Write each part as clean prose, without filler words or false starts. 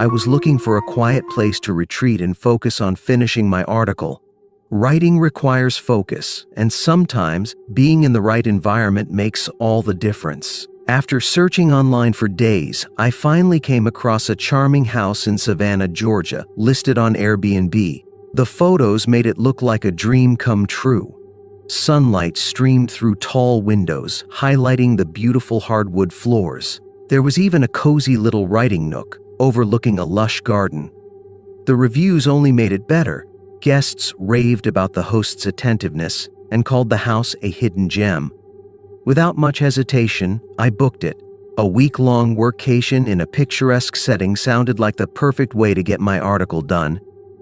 I was looking for a quiet place to retreat and focus on finishing my article. Writing requires focus, and sometimes being in the right environment makes all the difference. After searching online for days, I finally came across a charming house in Savannah, Georgia, listed on Airbnb. The photos made it look like a dream come true. Sunlight streamed through tall windows, highlighting the beautiful hardwood floors. There was even a cozy little writing nook, overlooking a lush garden. The reviews only made it better. Guests raved about the host's attentiveness and called the house a hidden gem. Without much hesitation, I booked it. A week-long workcation in a picturesque setting sounded like the perfect way to get my article done.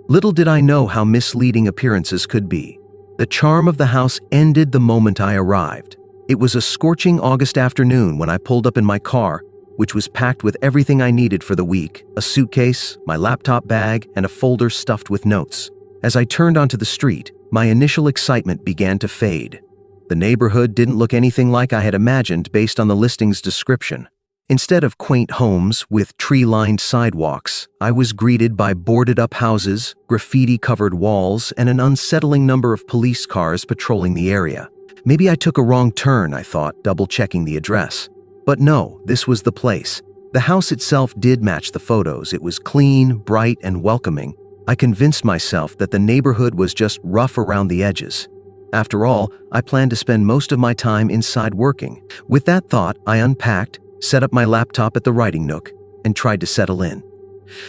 Little did I know how misleading appearances could be. The charm of the house ended the moment I arrived. It was a scorching August afternoon when I pulled up in my car, which was packed with everything I needed for the week: a suitcase, my laptop bag, and a folder stuffed with notes. As I turned onto the street, my initial excitement began to fade. The neighborhood didn't look anything like I had imagined based on the listing's description. Instead of quaint homes with tree-lined sidewalks, I was greeted by boarded-up houses, graffiti-covered walls, and an unsettling number of police cars patrolling the area. Maybe I took a wrong turn, I thought, double-checking the address. But no, this was the place. The house itself did match the photos. It was clean, bright, and welcoming. I convinced myself that the neighborhood was just rough around the edges. After all, I planned to spend most of my time inside working. With that thought, I unpacked, set up my laptop at the writing nook, and tried to settle in.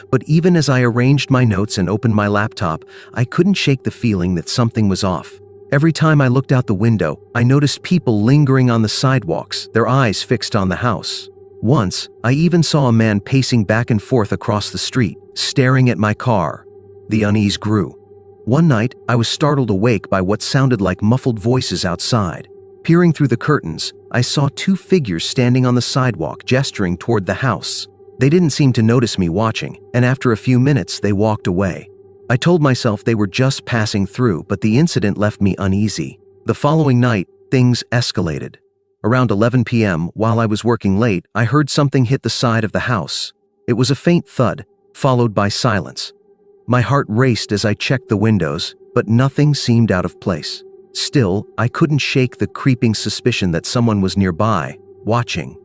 But even as I arranged my notes and opened my laptop, I couldn't shake the feeling that something was off. Every time I looked out the window, I noticed people lingering on the sidewalks, their eyes fixed on the house. Once, I even saw a man pacing back and forth across the street, staring at my car. The unease grew. One night, I was startled awake by what sounded like muffled voices outside. Peering through the curtains, I saw two figures standing on the sidewalk, gesturing toward the house. They didn't seem to notice me watching, and after a few minutes, they walked away. I told myself they were just passing through, but the incident left me uneasy. The following night, things escalated. Around 11 p.m., while I was working late, I heard something hit the side of the house. It was a faint thud, followed by silence. My heart raced as I checked the windows, but nothing seemed out of place. Still, I couldn't shake the creeping suspicion that someone was nearby, watching.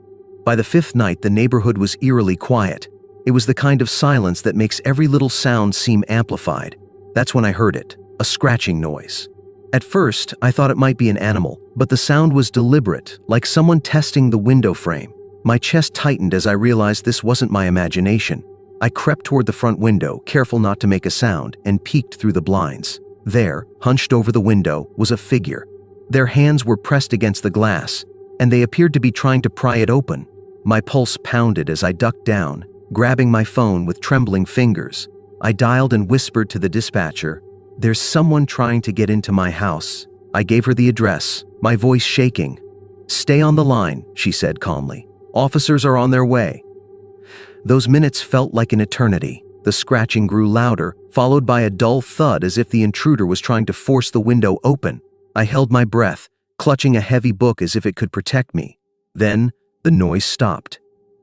By the fifth night, the neighborhood was eerily quiet. It was the kind of silence that makes every little sound seem amplified. That's when I heard it, a scratching noise. At first, I thought it might be an animal, but the sound was deliberate, like someone testing the window frame. My chest tightened as I realized this wasn't my imagination. I crept toward the front window, careful not to make a sound, and peeked through the blinds. There, hunched over the window, was a figure. Their hands were pressed against the glass, and they appeared to be trying to pry it open. My pulse pounded as I ducked down, grabbing my phone with trembling fingers. I dialed and whispered to the dispatcher, "There's someone trying to get into my house." I gave her the address, my voice shaking. "Stay on the line," she said calmly. "Officers are on their way." Those minutes felt like an eternity. The scratching grew louder, followed by a dull thud as if the intruder was trying to force the window open. I held my breath, clutching a heavy book as if it could protect me. Then, the noise stopped.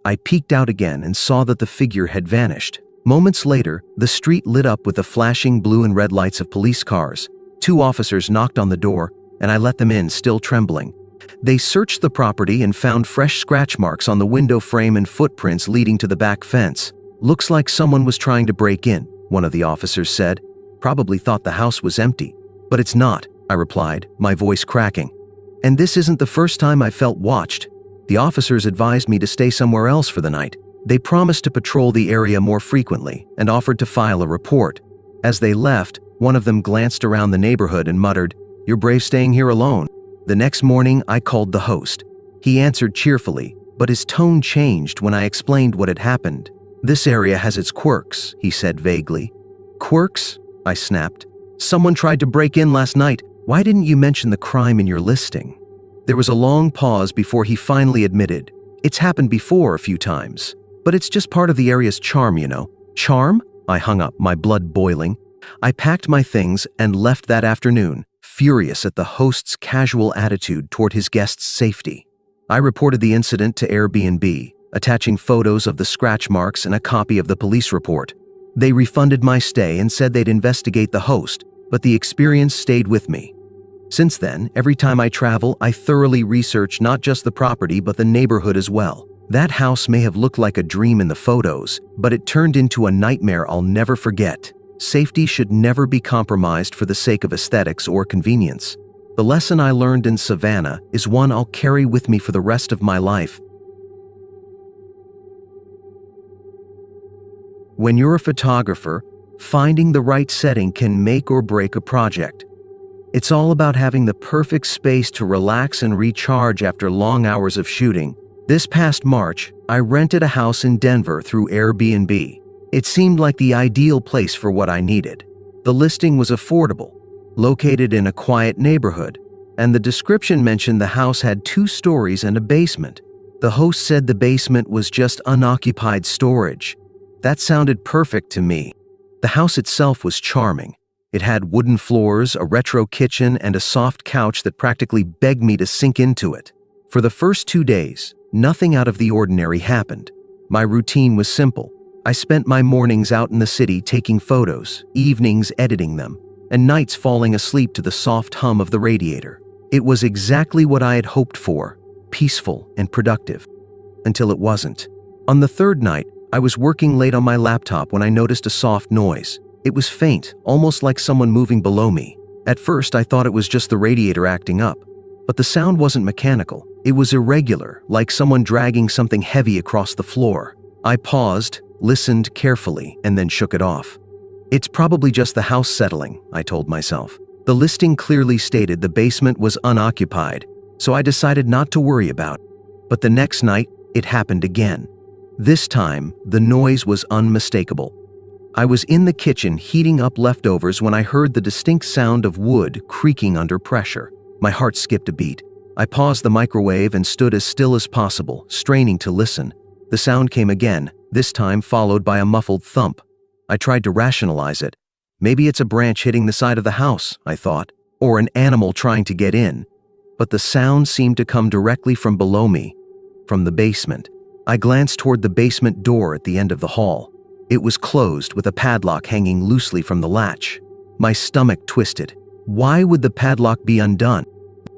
I peeked out again and saw that the figure had vanished. Moments later, the street lit up with the flashing blue and red lights of police cars. Two officers knocked on the door, and I let them in, still trembling. They searched the property and found fresh scratch marks on the window frame and footprints leading to the back fence. "Looks like someone was trying to break in," one of the officers said. "Probably thought the house was empty." "But it's not," I replied, my voice cracking. "And this isn't the first time I felt watched. The officers advised me to stay somewhere else for the night. They promised to patrol the area more frequently and offered to file a report. As they left, one of them glanced around the neighborhood and muttered, 'You're brave staying here alone.' The next morning, I called the host. He answered cheerfully, but his tone changed when I explained what had happened. "This area has its quirks," he said vaguely. "Quirks?" I snapped. "Someone tried to break in last night. Why didn't you mention the crime in your listing?" There was a long pause before he finally admitted, "It's happened before a few times, but it's just part of the area's charm, you know." "Charm?" I hung up, my blood boiling. I packed my things and left that afternoon, furious at the host's casual attitude toward his guests' safety. I reported the incident to Airbnb, attaching photos of the scratch marks and a copy of the police report. They refunded my stay and said they'd investigate the host, but the experience stayed with me. Since then, every time I travel, I thoroughly research not just the property but the neighborhood as well. That house may have looked like a dream in the photos, but it turned into a nightmare I'll never forget. Safety should never be compromised for the sake of aesthetics or convenience. The lesson I learned in Savannah is one I'll carry with me for the rest of my life. When you're a photographer, finding the right setting can make or break a project. It's all about having the perfect space to relax and recharge after long hours of shooting. This past March, I rented a house in Denver through Airbnb. It seemed like the ideal place for what I needed. The listing was affordable, located in a quiet neighborhood, and the description mentioned the house had 2 stories and a basement. The host said the basement was just unoccupied storage. That sounded perfect to me. The house itself was charming. It had wooden floors, a retro kitchen, and a soft couch that practically begged me to sink into it. For the first 2 days, nothing out of the ordinary happened. My routine was simple. I spent my mornings out in the city taking photos, evenings editing them, and nights falling asleep to the soft hum of the radiator. It was exactly what I had hoped for, peaceful and productive. Until it wasn't. On the 3rd night, I was working late on my laptop when I noticed a soft noise. It was faint, almost like someone moving below me. At first, I thought it was just the radiator acting up. But the sound wasn't mechanical. It was irregular, like someone dragging something heavy across the floor. I paused, listened carefully, and then shook it off. It's probably just the house settling, I told myself. The listing clearly stated the basement was unoccupied, so I decided not to worry about it. But the next night, it happened again. This time, the noise was unmistakable. I was in the kitchen heating up leftovers when I heard the distinct sound of wood creaking under pressure. My heart skipped a beat. I paused the microwave and stood as still as possible, straining to listen. The sound came again, this time followed by a muffled thump. I tried to rationalize it. Maybe it's a branch hitting the side of the house, I thought, or an animal trying to get in. But the sound seemed to come directly from below me, from the basement. I glanced toward the basement door at the end of the hall. It was closed with a padlock hanging loosely from the latch. My stomach twisted. Why would the padlock be undone?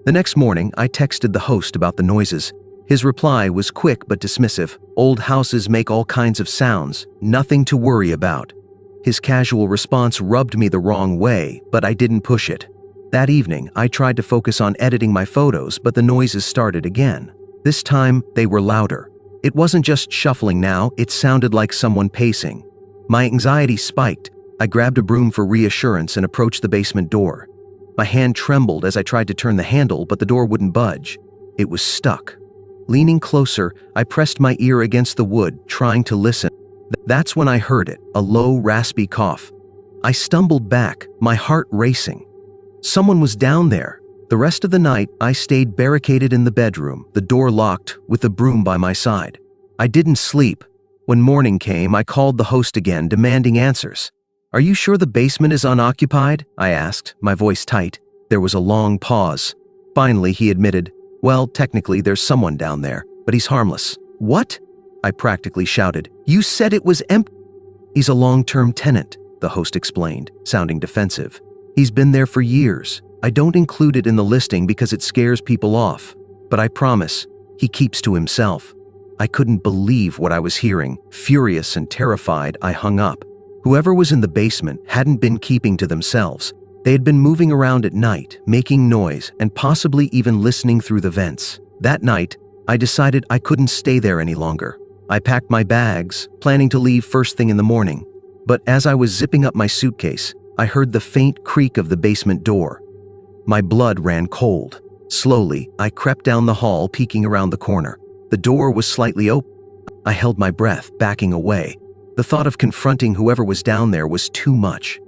The next morning, I texted the host about the noises. His reply was quick but dismissive. Old houses make all kinds of sounds, nothing to worry about. His casual response rubbed me the wrong way, but I didn't push it. That evening, I tried to focus on editing my photos, but the noises started again. This time, they were louder. It wasn't just shuffling now, it sounded like someone pacing. My anxiety spiked. I grabbed a broom for reassurance and approached the basement door. My hand trembled as I tried to turn the handle, but the door wouldn't budge. It was stuck. Leaning closer, I pressed my ear against the wood, trying to listen. That's when I heard it, a low, raspy cough. I stumbled back, my heart racing. Someone was down there. The rest of the night, I stayed barricaded in the bedroom, the door locked, with the broom by my side. I didn't sleep. When morning came, I called the host again, demanding answers. "Are you sure the basement is unoccupied?" I asked, my voice tight. There was a long pause. Finally, he admitted, "Well, technically there's someone down there, but he's harmless." "What?" I practically shouted. "You said it was empty." "He's a long-term tenant," the host explained, sounding defensive. "He's been there for years. I don't include it in the listing because it scares people off. But I promise, he keeps to himself." I couldn't believe what I was hearing. Furious and terrified, I hung up. Whoever was in the basement hadn't been keeping to themselves. They had been moving around at night, making noise, and possibly even listening through the vents. That night, I decided I couldn't stay there any longer. I packed my bags, planning to leave first thing in the morning. But as I was zipping up my suitcase, I heard the faint creak of the basement door. My blood ran cold. Slowly, I crept down the hall, peeking around the corner. The door was slightly open. I held my breath, backing away. The thought of confronting whoever was down there was too much.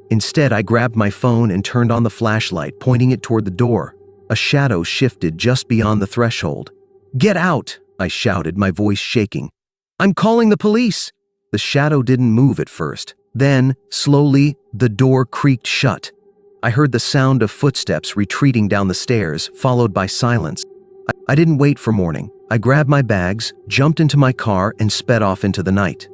Instead, I grabbed my phone and turned on the flashlight, pointing it toward the door. A shadow shifted just beyond the threshold. "Get out!" I shouted, my voice shaking. "I'm calling the police!" The shadow didn't move at first. Then, slowly, the door creaked shut. I heard the sound of footsteps retreating down the stairs, followed by silence. I didn't wait for morning. I grabbed my bags, jumped into my car, and sped off into the night.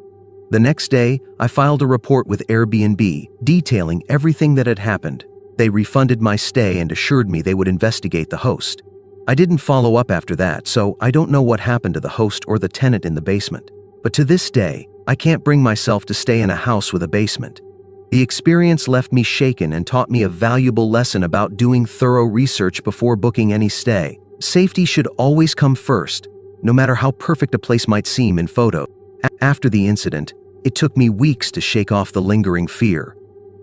The next day, I filed a report with Airbnb, detailing everything that had happened. They refunded my stay and assured me they would investigate the host. I didn't follow up after that, so I don't know what happened to the host or the tenant in the basement. But to this day, I can't bring myself to stay in a house with a basement. The experience left me shaken and taught me a valuable lesson about doing thorough research before booking any stay. Safety should always come first, no matter how perfect a place might seem in photos. After the incident, it took me weeks to shake off the lingering fear.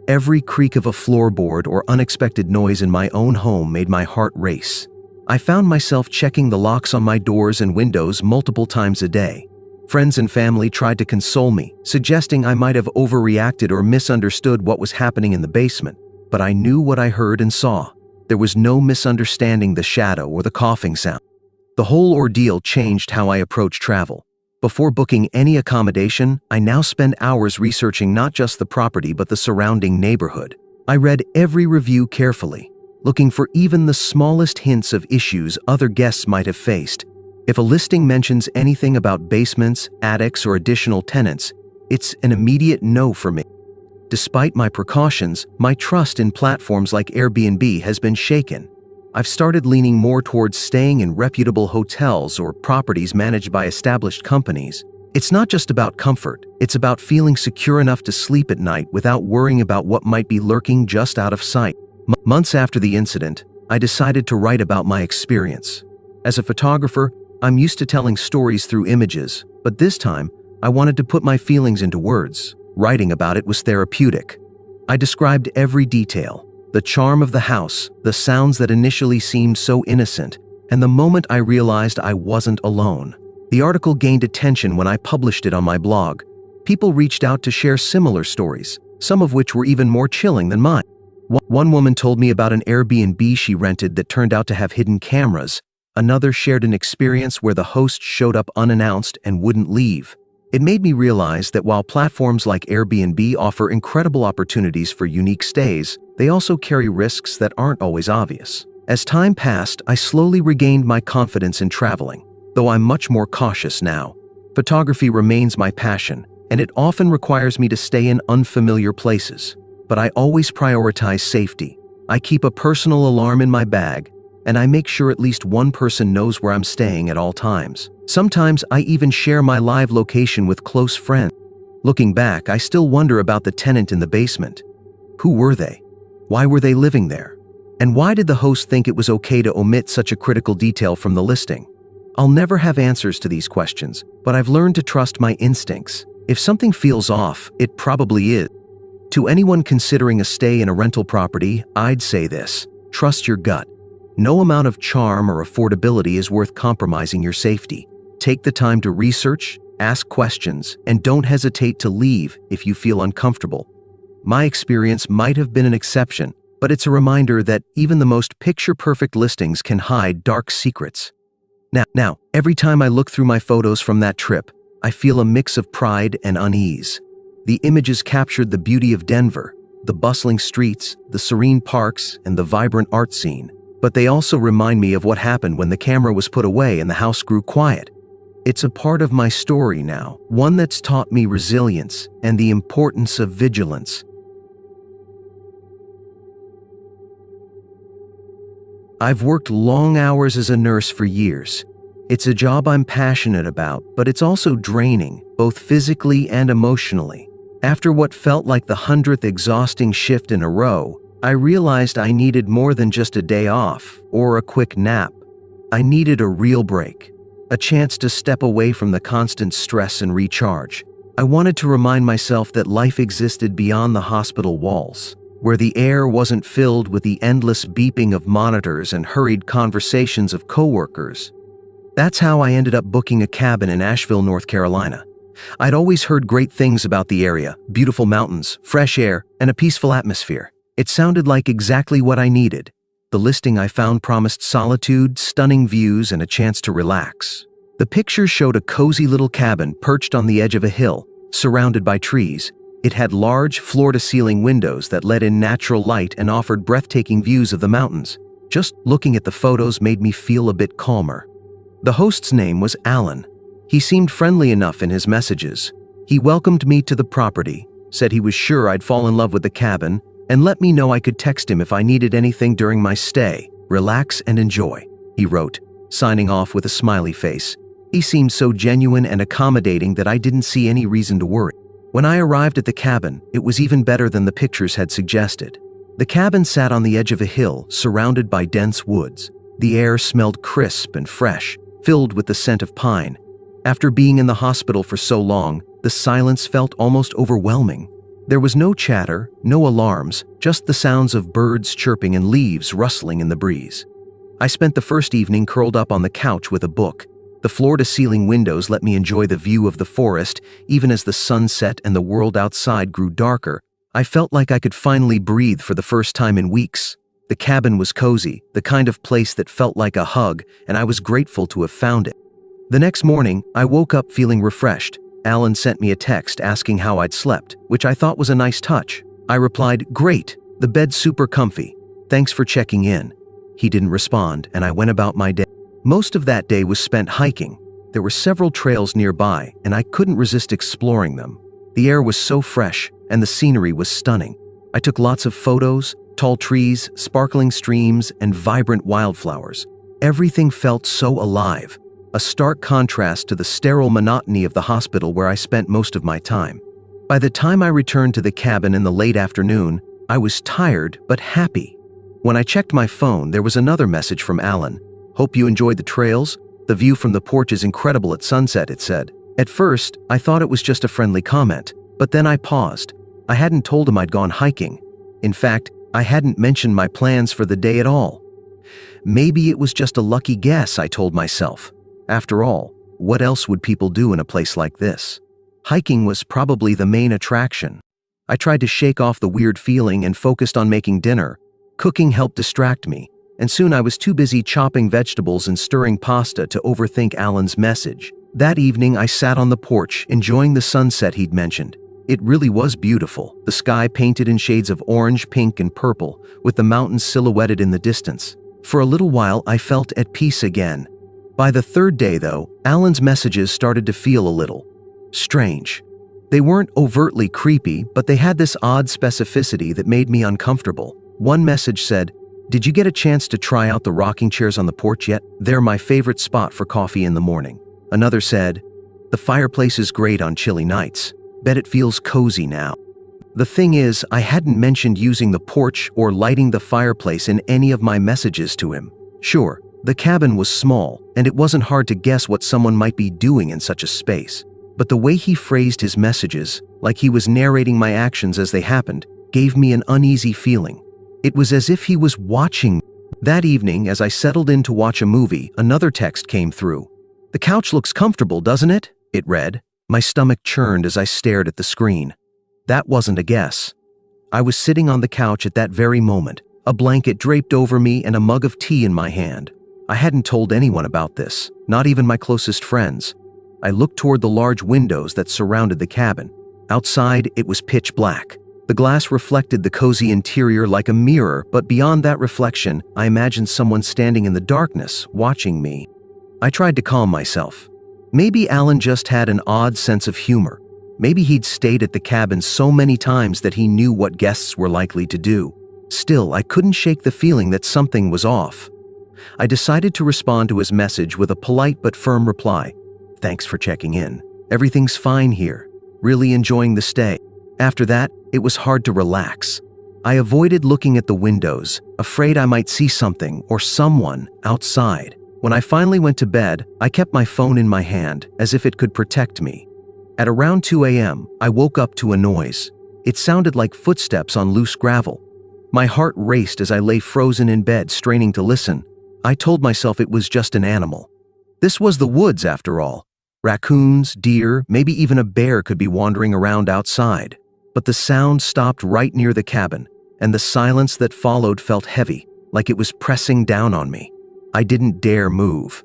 Every creak of a floorboard or unexpected noise in my own home made my heart race. I found myself checking the locks on my doors and windows multiple times a day. Friends and family tried to console me, suggesting I might have overreacted or misunderstood what was happening in the basement, but I knew what I heard and saw. There was no misunderstanding the shadow or the coughing sound. The whole ordeal changed how I approach travel. Before booking any accommodation, I now spend hours researching not just the property but the surrounding neighborhood. I read every review carefully, looking for even the smallest hints of issues other guests might have faced. If a listing mentions anything about basements, attics, or additional tenants, it's an immediate no for me. Despite my precautions, my trust in platforms like Airbnb has been shaken. I've started leaning more towards staying in reputable hotels or properties managed by established companies. It's not just about comfort, it's about feeling secure enough to sleep at night without worrying about what might be lurking just out of sight. Months after the incident, I decided to write about my experience. As a photographer, I'm used to telling stories through images, but this time, I wanted to put my feelings into words. Writing about it was therapeutic. I described every detail, the charm of the house, the sounds that initially seemed so innocent, and the moment I realized I wasn't alone. The article gained attention when I published it on my blog. People reached out to share similar stories, some of which were even more chilling than mine. One woman told me about an Airbnb she rented that turned out to have hidden cameras. Another shared an experience where the host showed up unannounced and wouldn't leave. It made me realize that while platforms like Airbnb offer incredible opportunities for unique stays, they also carry risks that aren't always obvious. As time passed, I slowly regained my confidence in traveling, though I'm much more cautious now. Photography remains my passion, and it often requires me to stay in unfamiliar places. But I always prioritize safety. I keep a personal alarm in my bag, and I make sure at least one person knows where I'm staying at all times. Sometimes I even share my live location with close friends. Looking back, I still wonder about the tenant in the basement. Who were they? Why were they living there? And why did the host think it was okay to omit such a critical detail from the listing? I'll never have answers to these questions, but I've learned to trust my instincts. If something feels off, it probably is. To anyone considering a stay in a rental property, I'd say this: trust your gut. No amount of charm or affordability is worth compromising your safety. Take the time to research, ask questions, and don't hesitate to leave if you feel uncomfortable. My experience might have been an exception, but it's a reminder that even the most picture-perfect listings can hide dark secrets. Now, every time I look through my photos from that trip, I feel a mix of pride and unease. The images captured the beauty of Denver, the bustling streets, the serene parks, and the vibrant art scene. But they also remind me of what happened when the camera was put away and the house grew quiet. It's a part of my story now, one that's taught me resilience and the importance of vigilance. I've worked long hours as a nurse for years. It's a job I'm passionate about, but it's also draining, both physically and emotionally. After what felt like the 100th exhausting shift in a row, I realized I needed more than just a day off or a quick nap. I needed a real break, a chance to step away from the constant stress and recharge. I wanted to remind myself that life existed beyond the hospital walls, where the air wasn't filled with the endless beeping of monitors and hurried conversations of coworkers. That's how I ended up booking a cabin in Asheville, North Carolina. I'd always heard great things about the area: beautiful mountains, fresh air, and a peaceful atmosphere. It sounded like exactly what I needed. The listing I found promised solitude, stunning views, and a chance to relax. The pictures showed a cozy little cabin perched on the edge of a hill, surrounded by trees. It had large, floor-to-ceiling windows that let in natural light and offered breathtaking views of the mountains. Just looking at the photos made me feel a bit calmer. The host's name was Alan. He seemed friendly enough in his messages. He welcomed me to the property, said he was sure I'd fall in love with the cabin, and let me know I could text him if I needed anything during my stay. Relax and enjoy, he wrote, signing off with a smiley face. He seemed so genuine and accommodating that I didn't see any reason to worry. When I arrived at the cabin, it was even better than the pictures had suggested. The cabin sat on the edge of a hill, surrounded by dense woods. The air smelled crisp and fresh, filled with the scent of pine. After being in the hospital for so long, the silence felt almost overwhelming. There was no chatter, no alarms, just the sounds of birds chirping and leaves rustling in the breeze. I spent the first evening curled up on the couch with a book. The floor-to-ceiling windows let me enjoy the view of the forest, even as the sun set and the world outside grew darker. I felt like I could finally breathe for the first time in weeks. The cabin was cozy, the kind of place that felt like a hug, and I was grateful to have found it. The next morning, I woke up feeling refreshed. Alan sent me a text asking how I'd slept, which I thought was a nice touch. I replied, "Great, the bed's super comfy. Thanks for checking in." He didn't respond, and I went about my day. Most of that day was spent hiking. There were several trails nearby, and I couldn't resist exploring them. The air was so fresh, and the scenery was stunning. I took lots of photos, tall trees, sparkling streams, and vibrant wildflowers. Everything felt so alive, a stark contrast to the sterile monotony of the hospital where I spent most of my time. By the time I returned to the cabin in the late afternoon, I was tired but happy. When I checked my phone, there was another message from Alan. "Hope you enjoyed the trails. The view from the porch is incredible at sunset," it said. At first, I thought it was just a friendly comment, but then I paused. I hadn't told him I'd gone hiking. In fact, I hadn't mentioned my plans for the day at all. Maybe it was just a lucky guess, I told myself. After all, what else would people do in a place like this? Hiking was probably the main attraction. I tried to shake off the weird feeling and focused on making dinner. Cooking helped distract me, and soon I was too busy chopping vegetables and stirring pasta to overthink Alan's message. That evening, I sat on the porch, enjoying the sunset he'd mentioned. It really was beautiful, the sky painted in shades of orange, pink, and purple, with the mountains silhouetted in the distance. For a little while, I felt at peace again. By the third day, though, Alan's messages started to feel a little strange. They weren't overtly creepy, but they had this odd specificity that made me uncomfortable. One message said, "Did you get a chance to try out the rocking chairs on the porch yet? They're my favorite spot for coffee in the morning." Another said, "The fireplace is great on chilly nights. Bet it feels cozy now." The thing is, I hadn't mentioned using the porch or lighting the fireplace in any of my messages to him. Sure, the cabin was small, and it wasn't hard to guess what someone might be doing in such a space. But the way he phrased his messages, like he was narrating my actions as they happened, gave me an uneasy feeling. It was as if he was watching me. That evening, as I settled in to watch a movie, another text came through. "The couch looks comfortable, doesn't it?" it read. My stomach churned as I stared at the screen. That wasn't a guess. I was sitting on the couch at that very moment, a blanket draped over me and a mug of tea in my hand. I hadn't told anyone about this, not even my closest friends. I looked toward the large windows that surrounded the cabin. Outside, it was pitch black. The glass reflected the cozy interior like a mirror, but beyond that reflection, I imagined someone standing in the darkness, watching me. I tried to calm myself. Maybe Alan just had an odd sense of humor. Maybe he'd stayed at the cabin so many times that he knew what guests were likely to do. Still, I couldn't shake the feeling that something was off. I decided to respond to his message with a polite but firm reply. "Thanks for checking in. Everything's fine here. Really enjoying the stay." After that, it was hard to relax. I avoided looking at the windows, afraid I might see something or someone outside. When I finally went to bed, I kept my phone in my hand, as if it could protect me. At around 2 a.m., I woke up to a noise. It sounded like footsteps on loose gravel. My heart raced as I lay frozen in bed, straining to listen. I told myself it was just an animal. This was the woods, after all. Raccoons, deer, maybe even a bear could be wandering around outside. But the sound stopped right near the cabin, and the silence that followed felt heavy, like it was pressing down on me. I didn't dare move.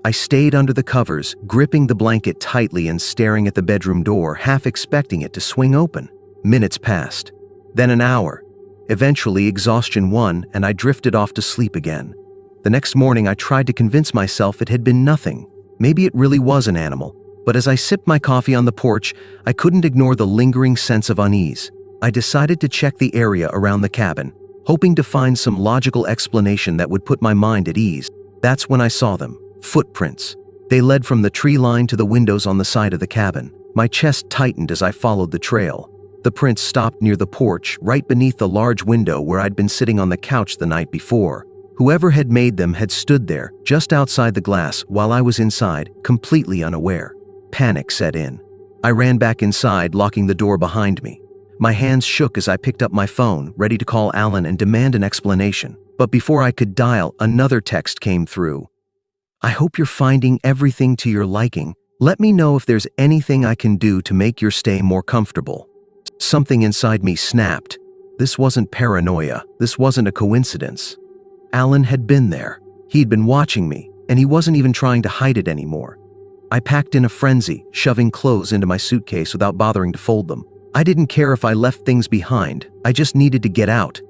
I stayed under the covers, gripping the blanket tightly and staring at the bedroom door, half expecting it to swing open. Minutes passed, then an hour. Eventually, exhaustion won, and I drifted off to sleep again. The next morning, I tried to convince myself it had been nothing, Maybe it really was an animal. But as I sipped my coffee on the porch, I couldn't ignore the lingering sense of unease. I decided to check the area around the cabin, hoping to find some logical explanation that would put my mind at ease. That's when I saw them. Footprints. They led from the tree line to the windows on the side of the cabin. My chest tightened as I followed the trail. The prints stopped near the porch, right beneath the large window where I'd been sitting on the couch the night before. Whoever had made them had stood there, just outside the glass, while I was inside, completely unaware. Panic set in. I ran back inside, locking the door behind me. My hands shook as I picked up my phone, ready to call Alan and demand an explanation. But before I could dial, another text came through. "I hope you're finding everything to your liking. Let me know if there's anything I can do to make your stay more comfortable." Something inside me snapped. This wasn't paranoia. This wasn't a coincidence. Alan had been there. He'd been watching me, and he wasn't even trying to hide it anymore. I packed in a frenzy, shoving clothes into my suitcase without bothering to fold them. I didn't care if I left things behind. I just needed to get out.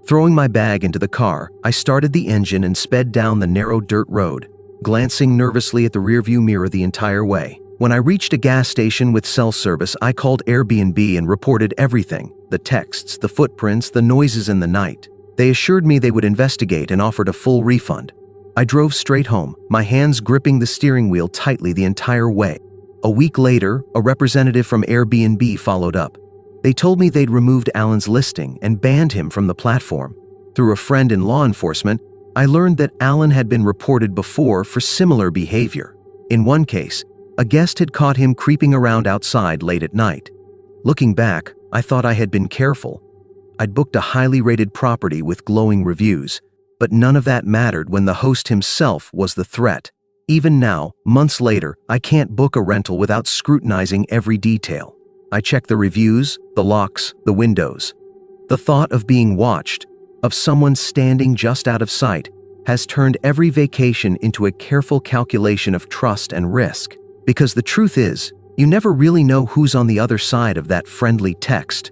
Throwing my bag into the car, I started the engine and sped down the narrow dirt road, glancing nervously at the rearview mirror the entire way. When I reached a gas station with cell service, I called Airbnb and reported everything: the texts, the footprints, the noises in the night. They assured me they would investigate and offered a full refund. I drove straight home, my hands gripping the steering wheel tightly the entire way. A week later, a representative from Airbnb followed up. They told me they'd removed Alan's listing and banned him from the platform. Through a friend in law enforcement, I learned that Alan had been reported before for similar behavior. In one case, a guest had caught him creeping around outside late at night. Looking back, I thought I had been careful. I'd booked a highly rated property with glowing reviews, but none of that mattered when the host himself was the threat. Even now, months later, I can't book a rental without scrutinizing every detail. I check the reviews, the locks, the windows. The thought of being watched, of someone standing just out of sight, has turned every vacation into a careful calculation of trust and risk. Because the truth is, you never really know who's on the other side of that friendly text.